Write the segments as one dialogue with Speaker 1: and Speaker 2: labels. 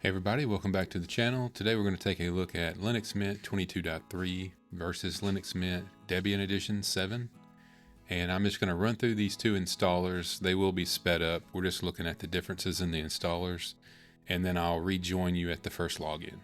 Speaker 1: Hey everybody, welcome back to the channel. Today we're going to take a look at Linux Mint 22.3 versus Linux Mint Debian Edition 7. And I'm just going to run through these two installers. They will be sped up. We're just looking at the differences in the installers. And then I'll rejoin you at the first login.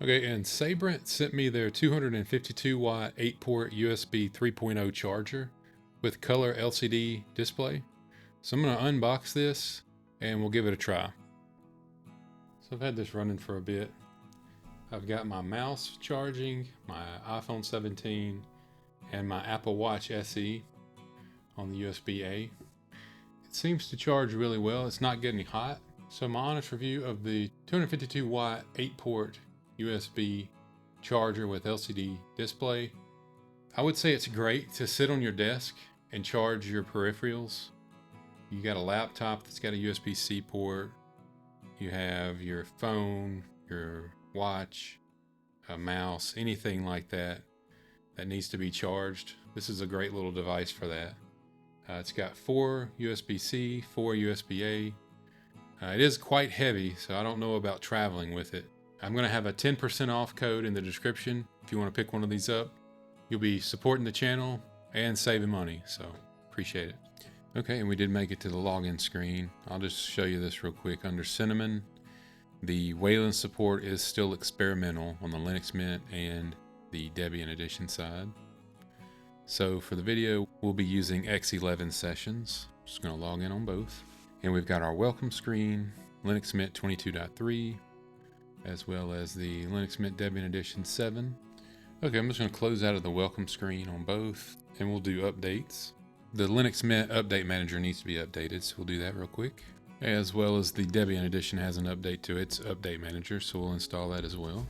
Speaker 1: Okay, and Sabrent sent me their 252 watt 8-port USB 3.0 charger with color LCD display. So I'm going to unbox this and we'll give it a try. So I've had this running for a bit. I've got my mouse charging, my iPhone 17, and my Apple Watch SE on the USB-A. It seems to charge really well. It's not getting hot. So my honest review of the 252 watt 8-port USB charger with LCD display, I would say it's great to sit on your desk and charge your peripherals. You got a laptop that's got a USB-C port. You have your phone, your watch, a mouse, anything like that that needs to be charged. This is a great little device for that. It's got 4 USB-C, 4 USB-A. It is quite heavy, so I don't know about traveling with it. I'm going to have a 10% off code in the description if you want to pick one of these up. You'll be supporting the channel and saving money, so appreciate it. Okay, and we did make it to the login screen. I'll just show you this real quick. Under Cinnamon, the Wayland support is still experimental on the Linux Mint and the Debian Edition side. So for the video, we'll be using X11 sessions. Just going to log in on both. And we've got our welcome screen, Linux Mint 22.3, as well as the Linux Mint Debian Edition 7. Okay, I'm just going to close out of the welcome screen on both, and we'll do updates. The Linux Mint Update Manager needs to be updated, so we'll do that real quick. As well as the Debian Edition has an update to its Update Manager, so we'll install that as well.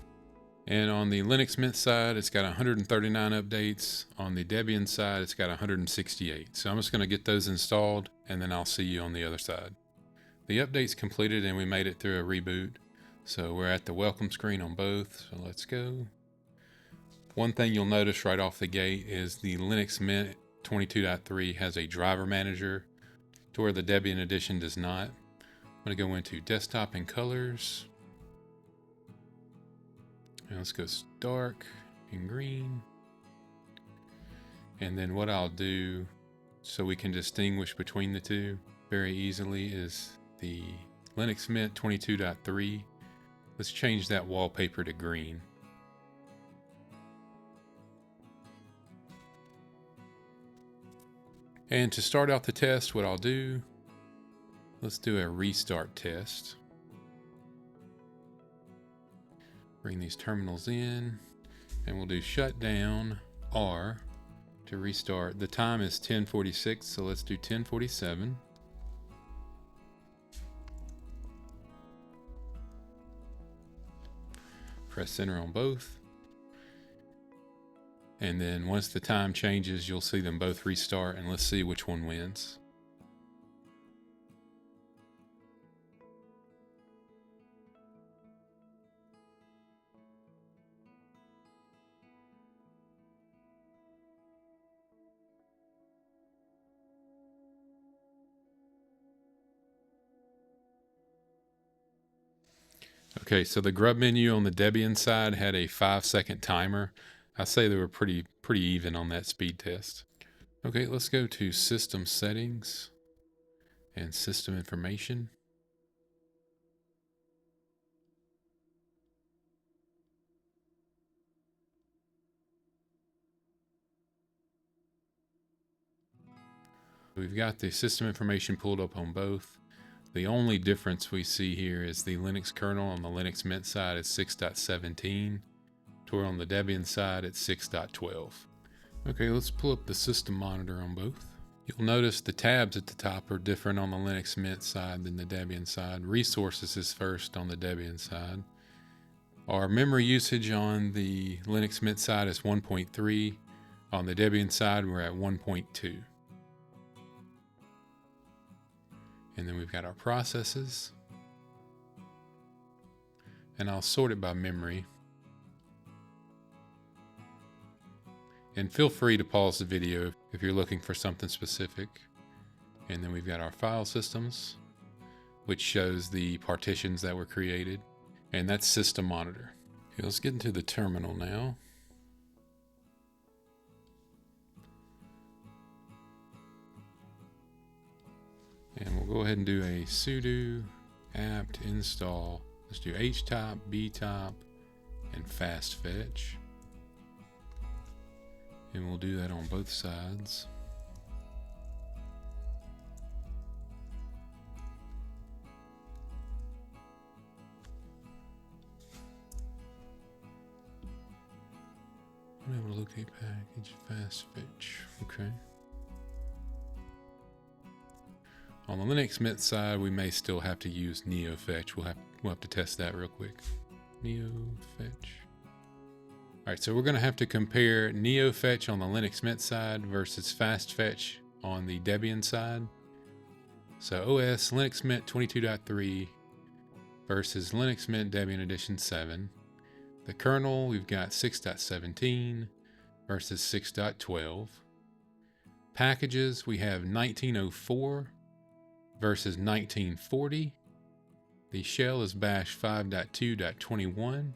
Speaker 1: And on the Linux Mint side, it's got 139 updates. On the Debian side, it's got 168. So I'm just going to get those installed, and then I'll see you on the other side. The update's completed, and we made it through a reboot. So we're at the welcome screen on both, so let's go. One thing you'll notice right off the gate is the Linux Mint 22.3 has a driver manager, to where the Debian Edition does not. I'm going to go into Desktop and Colors. And let's go dark and green. And then what I'll do, so we can distinguish between the two very easily, is the Linux Mint 22.3. Let's change that wallpaper to green. And to start out the test, what I'll do, let's do a restart test. Bring these terminals in, and we'll do shutdown R to restart. The time is 10:46, so let's do 10:47. Press enter on both. And then once the time changes, you'll see them both restart, and let's see which one wins. Okay, so the grub menu on the Debian side had a 5-second timer. I say they were pretty even on that speed test. Okay, let's go to System Settings and System Information. We've got the system information pulled up on both. The only difference we see here is the Linux kernel on the Linux Mint side is 6.17, to where on the Debian side it's 6.12. Okay, let's pull up the system monitor on both. You'll notice the tabs at the top are different on the Linux Mint side than the Debian side. Resources is first on the Debian side. Our memory usage on the Linux Mint side is 1.3. On the Debian side, we're at 1.2. And then we've got our processes. And I'll sort it by memory. And feel free to pause the video if you're looking for something specific. And then we've got our file systems, which shows the partitions that were created. And that's System Monitor. Okay, let's get into the terminal now. And we'll go ahead and do a sudo apt install. Let's do HTOP, BTOP, and Fastfetch. And we'll do that on both sides. I'm able to locate package Fastfetch. Okay. On the Linux Mint side, we may still have to use NeoFetch. We'll have to test that real quick. NeoFetch. All right, so we're going to have to compare NeoFetch on the Linux Mint side versus Fastfetch on the Debian side. So OS Linux Mint 22.3 versus Linux Mint Debian Edition 7. The kernel, we've got 6.17 versus 6.12. Packages, we have 1904 versus 1940. The shell is bash 5.2.21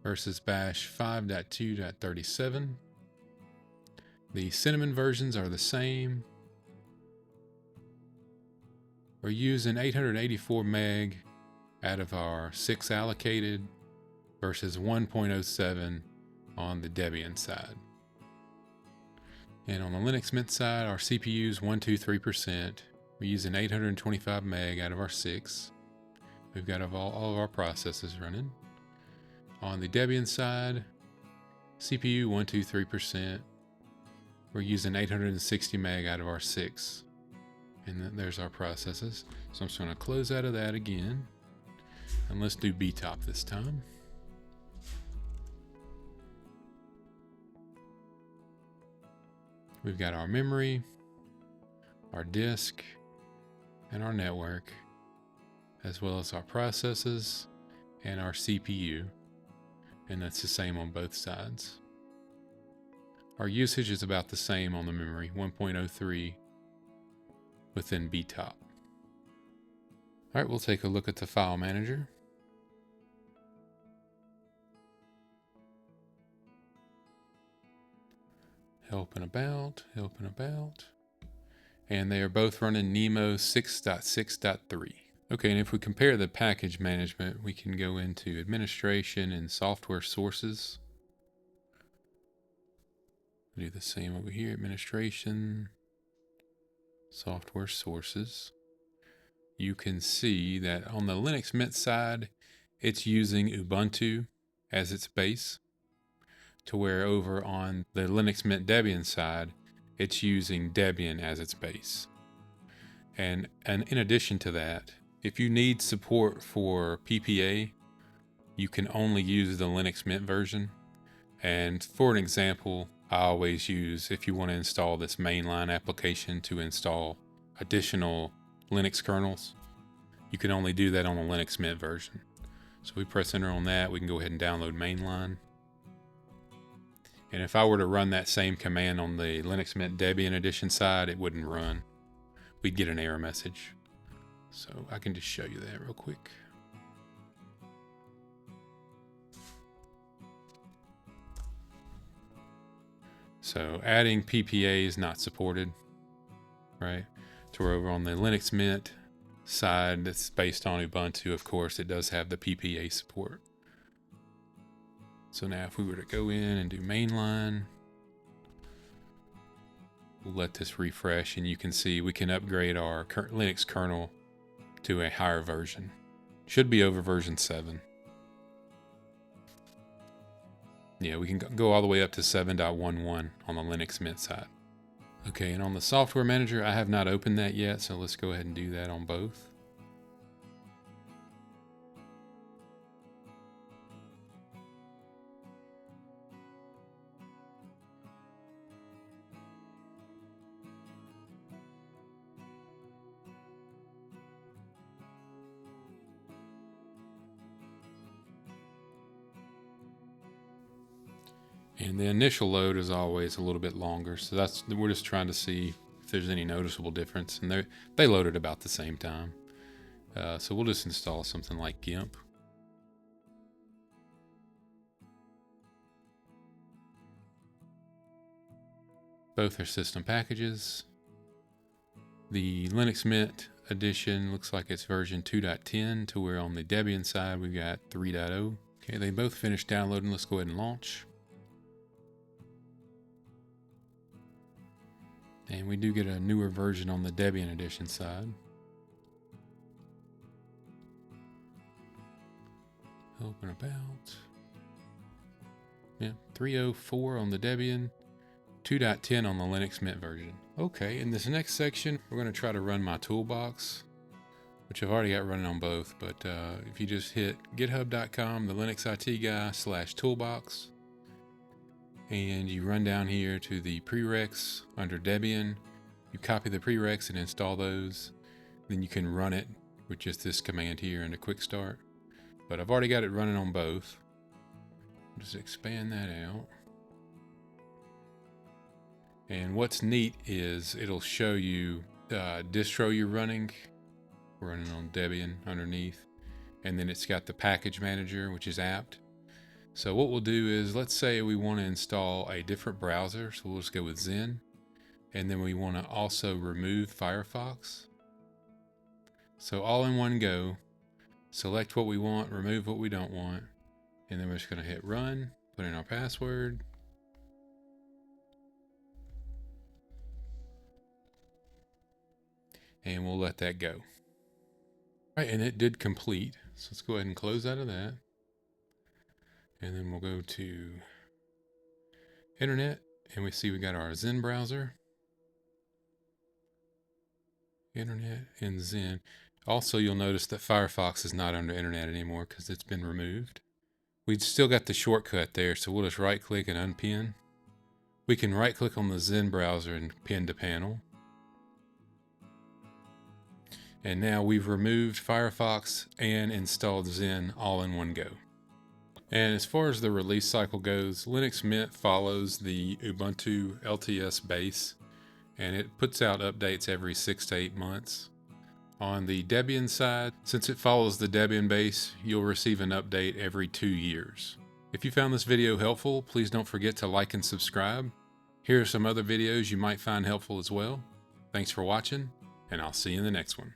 Speaker 1: versus bash 5.2.37. The cinnamon versions are the same. We're using 884 meg out of our 6 allocated versus 1.07 on the Debian side. And on the Linux Mint side, our CPU is 123%. We're using 825 meg out of our 6. We've got all of our processes running. On the Debian side, CPU 123%. We're using 860 meg out of our 6. And there's our processes. So I'm just going to close out of that again. And let's do BTOP this time. We've got our memory, our disk, and our network, as well as our processes and our CPU. And that's the same on both sides. Our usage is about the same on the memory, 1.03 within BTOP. All right, we'll take a look at the file manager. Helping about. And they are both running Nemo 6.6.3. Okay, and if we compare the package management, we can go into administration and software sources. Do the same over here, administration, software sources. You can see that on the Linux Mint side, it's using Ubuntu as its base, to where over on the Linux Mint Debian side, it's using Debian as its base. And in addition to that, if you need support for PPA, you can only use the Linux Mint version. And for an example, I always use, if you want to install this mainline application to install additional Linux kernels, you can only do that on the Linux Mint version. So we press enter on that, we can go ahead and download mainline. And if I were to run that same command on the Linux Mint Debian Edition side, it wouldn't run. We'd get an error message. So I can just show you that real quick. So adding PPA is not supported, right? So we're over on the Linux Mint side that's based on Ubuntu. Of course, it does have the PPA support. So now if we were to go in and do mainline, we'll let this refresh and you can see we can upgrade our Linux kernel to a higher version. Should be over version 7. Yeah, we can go all the way up to 7.11 on the Linux Mint side. Okay, and on the software manager, I have not opened that yet, so let's go ahead and do that on both. And the initial load is always a little bit longer, so we're just trying to see if there's any noticeable difference. And they loaded about the same time, so we'll just install something like GIMP. Both are system packages. The Linux Mint Edition looks like it's version 2.10, to where on the Debian side we've got 3.0. Okay, they both finished downloading. Let's go ahead and launch. And we do get a newer version on the Debian Edition side. Open about. Yeah, 3.04 on the Debian, 2.10 on the Linux Mint version. Okay, in this next section, we're going to try to run my Toolbox, which I've already got running on both. But if you just hit github.com, the Linux IT guy /Toolbox, and you run down here to the prereqs under Debian, you copy the prereqs and install those, then you can run it with just this command here in a quick start. But I've already got it running on both. Just expand that out. And what's neat is it'll show you distro you're running on Debian underneath. and then it's got the package manager, which is apt. So what we'll do is, let's say we want to install a different browser, so we'll just go with Zen, and then we want to also remove Firefox. So all in one go, select what we want, remove what we don't want, and then we're just going to hit run, put in our password, and we'll let that go. All right, and it did complete. So let's go ahead and close out of that. And then we'll go to Internet, and we see we got our Zen browser. Internet and Zen. Also, you'll notice that Firefox is not under Internet anymore because it's been removed. We've still got the shortcut there, so we'll just right click and unpin. We can right click on the Zen browser and pin to panel. And now we've removed Firefox and installed Zen all in one go. And as far as the release cycle goes, Linux Mint follows the Ubuntu LTS base, and it puts out updates every 6 to 8 months. On the Debian side, since it follows the Debian base, you'll receive an update every 2 years. If you found this video helpful, please don't forget to like and subscribe. Here are some other videos you might find helpful as well. Thanks for watching, and I'll see you in the next one.